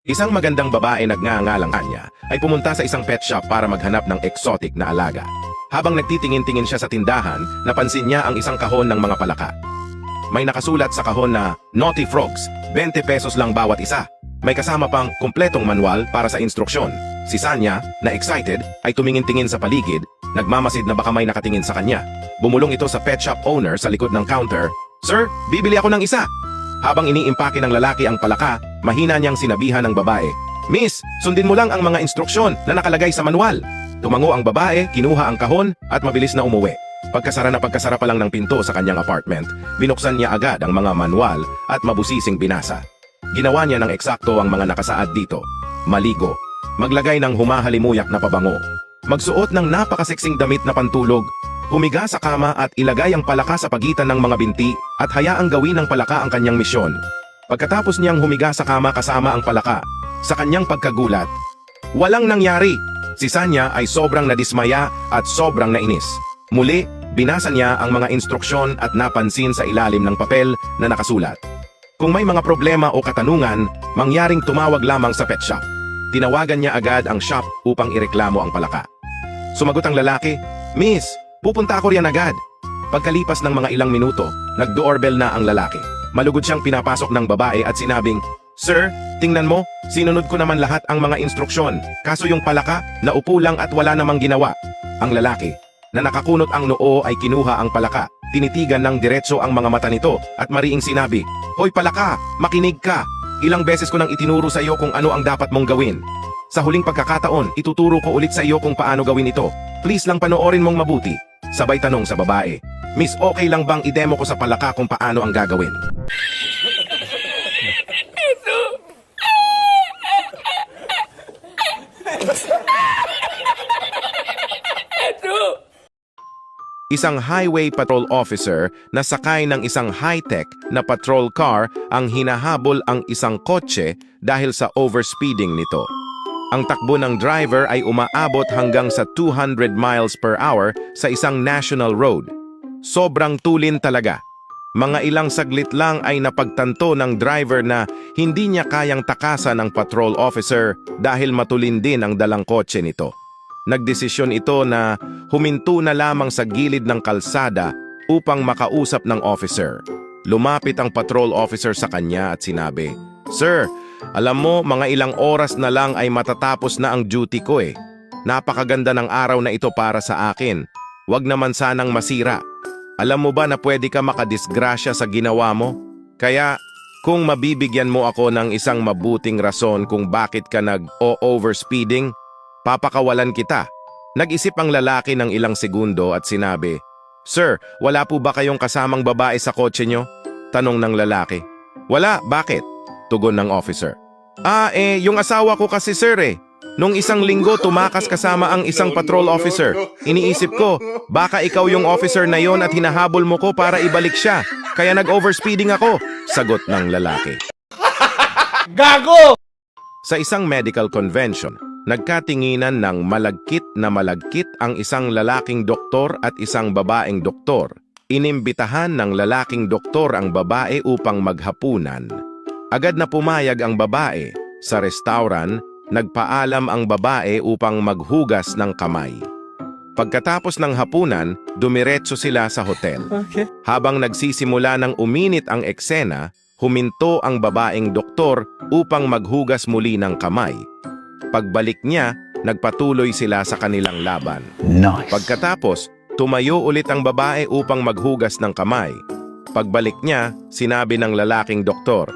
Isang magandang babae nagngangalang Anya ay pumunta sa isang pet shop para maghanap ng exotic na alaga. Habang nagtitingin-tingin siya sa tindahan, napansin niya ang isang kahon ng mga palaka. May nakasulat sa kahon na Naughty Frogs, 20 pesos lang bawat isa. May kasama pang kumpletong manual para sa instruksyon. Si Sanya, na excited, ay tumingin-tingin sa paligid, nagmamasid na baka may nakatingin sa kanya. Bumulong ito sa pet shop owner sa likod ng counter. "Sir, bibili ako ng isa." Habang iniimpake ng lalaki ang palaka, mahina niyang sinabihan ng babae, "Miss, sundin mo lang ang mga instruksyon na nakalagay sa manual." Tumango ang babae, kinuha ang kahon at mabilis na umuwi. Pagkasara pa lang ng pinto sa kanyang apartment, binuksan niya agad ang mga manual at mabusising binasa. Ginawa niya ng eksakto ang mga nakasaad dito. Maligo, maglagay ng humahalimuyak na pabango, magsuot ng napakaseksing damit na pantulog, humiga sa kama at ilagay ang palaka sa pagitan ng mga binti at hayaang gawin ng palaka ang kanyang misyon. Pagkatapos niyang humiga sa kama kasama ang palaka, sa kanyang pagkagulat, walang nangyari. Si Sanya ay sobrang nadismaya at sobrang nainis. Muli, binasa niya ang mga instruksyon at napansin sa ilalim ng papel na nakasulat, kung may mga problema o katanungan, mangyaring tumawag lamang sa pet shop. Tinawagan niya agad ang shop upang ireklamo ang palaka. Sumagot ang lalaki, "Miss, pupunta ako riyan agad." Pagkalipas ng mga ilang minuto, nag-doorbell na ang lalaki. Malugod siyang pinapasok ng babae at sinabing, "Sir, tingnan mo, sinunod ko naman lahat ang mga instruksyon. Kaso yung palaka, naupo lang at wala namang ginawa." Ang lalaki, na nakakunot ang noo ay kinuha ang palaka. Tinitigan ng diretso ang mga mata nito at mariing sinabi, "Hoy palaka, makinig ka. Ilang beses ko nang itinuro sa iyo kung ano ang dapat mong gawin. Sa huling pagkakataon, ituturo ko ulit sa iyo kung paano gawin ito. Please lang panoorin mong mabuti." Sabay tanong sa babae, "Miss, okay lang bang i-demo ko sa palaka kung paano ang gagawin?" Isang highway patrol officer na sakay ng isang high-tech na patrol car ang hinahabol ang isang kotse dahil sa overspeeding nito. Ang takbo ng driver ay umaabot hanggang sa 200 miles per hour sa isang national road. Sobrang tulin talaga. Mga ilang saglit lang ay napagtanto ng driver na hindi niya kayang takasan ng patrol officer dahil matulin din ang dalang kotse nito. Nagdesisyon ito na huminto na lamang sa gilid ng kalsada upang makausap ng officer. Lumapit ang patrol officer sa kanya at sinabi, "Sir, alam mo mga ilang oras na lang ay matatapos na ang duty ko eh. Napakaganda ng araw na ito para sa akin. Wag naman sanang masira. Alam mo ba na pwede ka makadisgrasya sa ginawa mo? Kaya kung mabibigyan mo ako ng isang mabuting rason kung bakit ka nag-overspeeding, papakawalan kita." Nag-isip ang lalaki ng ilang segundo at sinabi, "Sir, wala po ba kayong kasamang babae sa kotse nyo?" Tanong ng lalaki. "Wala, bakit?" Tugon ng officer. Yung asawa ko kasi sir eh. Nung isang linggo tumakas kasama ang isang patrol officer. Iniisip ko, baka ikaw yung officer na yon at hinahabol mo ko para ibalik siya. Kaya nag-overspeeding ako." Sagot ng lalaki. Gago! Sa isang medical convention, nagkatinginan ng malagkit na malagkit ang isang lalaking doktor at isang babaeng doktor. Inimbitahan ng lalaking doktor ang babae upang maghapunan. Agad na pumayag ang babae. Sa restaurant, nagpaalam ang babae upang maghugas ng kamay. Pagkatapos ng hapunan, dumiretso sila sa hotel. Okay. Habang nagsisimula ng uminit ang eksena, huminto ang babaeng doktor upang maghugas muli ng kamay. Pagbalik niya, nagpatuloy sila sa kanilang laban. Nice. Pagkatapos, tumayo ulit ang babae upang maghugas ng kamay. Pagbalik niya, sinabi ng lalaking doktor,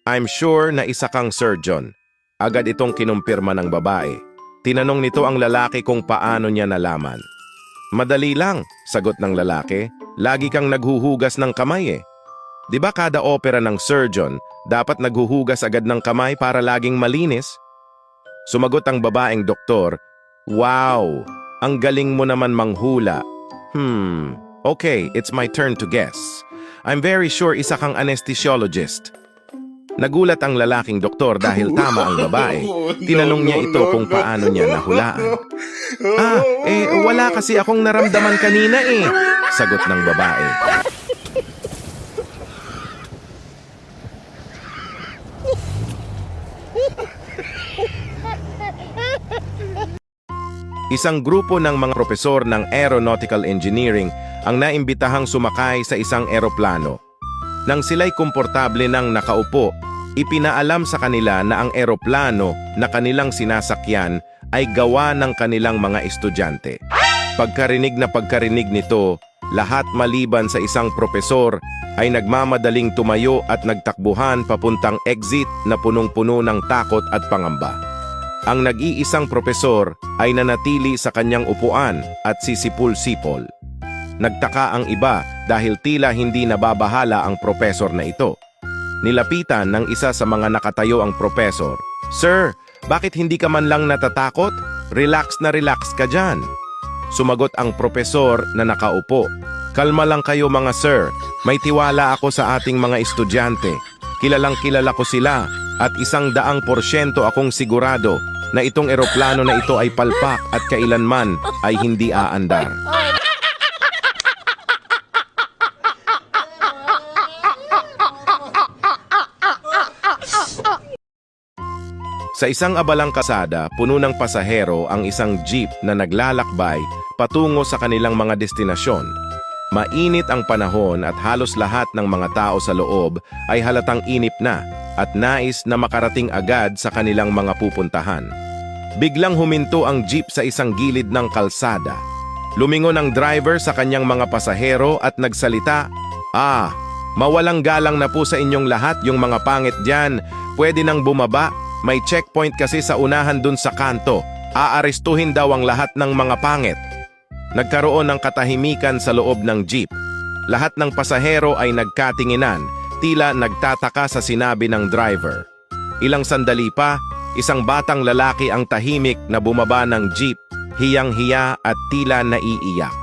"I'm sure na isa kang surgeon." Agad itong kinumpirma ng babae. Tinanong nito ang lalaki kung paano niya nalaman. "Madali lang," sagot ng lalaki. "Lagi kang naghuhugas ng kamay eh. Di ba kada opera ng surgeon, dapat naghuhugas agad ng kamay para laging malinis?" Sumagot ang babaeng doktor, "Wow, ang galing mo naman manghula. Okay, it's my turn to guess. I'm very sure isa kang anesthesiologist." Nagulat ang lalaking doktor dahil tama ang babae. Tinanong niya ito kung paano niya nahulaan. Wala kasi akong naramdaman kanina eh," sagot ng babae. Isang grupo ng mga propesor ng Aeronautical Engineering ang naimbitahang sumakay sa isang eroplano. Nang sila'y komportable nang nakaupo, ipinaalam sa kanila na ang eroplano na kanilang sinasakyan ay gawa ng kanilang mga estudyante. Pagkarinig nito, lahat maliban sa isang propesor ay nagmamadaling tumayo at nagtakbuhan papuntang exit na punong-puno ng takot at pangamba. Ang nag-iisang propesor ay nanatili sa kanyang upuan at sisipul-sipol. Nagtaka ang iba dahil tila hindi nababahala ang propesor na ito. Nilapitan ng isa sa mga nakatayo ang propesor. "Sir, bakit hindi ka man lang natatakot? Relax na relax ka dyan." Sumagot ang propesor na nakaupo. "Kalma lang kayo mga sir, may tiwala ako sa ating mga estudyante. Kilalang kilala ko sila at 100% akong sigurado na itong eroplano na ito ay palpak at kailanman ay hindi aandar." Sa isang abalang kasada, puno ng pasahero ang isang jeep na naglalakbay patungo sa kanilang mga destinasyon. Mainit ang panahon at halos lahat ng mga tao sa loob ay halatang inip na at nais na makarating agad sa kanilang mga pupuntahan. Biglang huminto ang jeep sa isang gilid ng kalsada. Lumingon ang driver sa kanyang mga pasahero at nagsalita, mawalang galang na po sa inyong lahat yung mga pangit dyan. Pwede nang bumaba. May checkpoint kasi sa unahan dun sa kanto. Aarestuhin daw ang lahat ng mga pangit." Nagkaroon ng katahimikan sa loob ng jeep. Lahat ng pasahero ay nagkatinginan, tila nagtataka sa sinabi ng driver. Ilang sandali pa, isang batang lalaki ang tahimik na bumaba ng jeep, hiyang-hiya at tila naiiyak.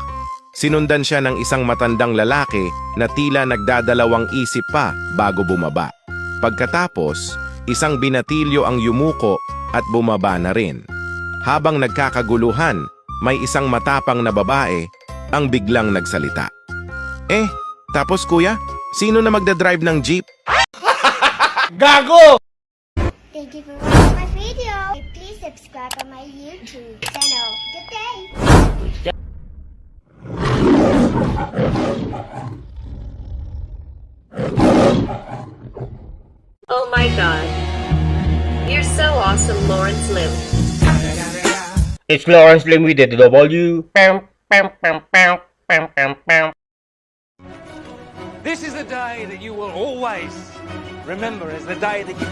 Sinundan siya ng isang matandang lalaki na tila nagdadalawang isip pa bago bumaba. Pagkatapos, isang binatilyo ang yumuko at bumaba na rin. Habang nagkakaguluhan, may isang matapang na babae ang biglang nagsalita. Tapos kuya, sino na magdadrive ng jeep?" Gago! Thank you for watching my video. Please subscribe on my YouTube channel. Good day! Oh my god. You're so awesome, Lawrence Lim. It's Lawrence Lim with the W. This is the day that you will always remember as the day that you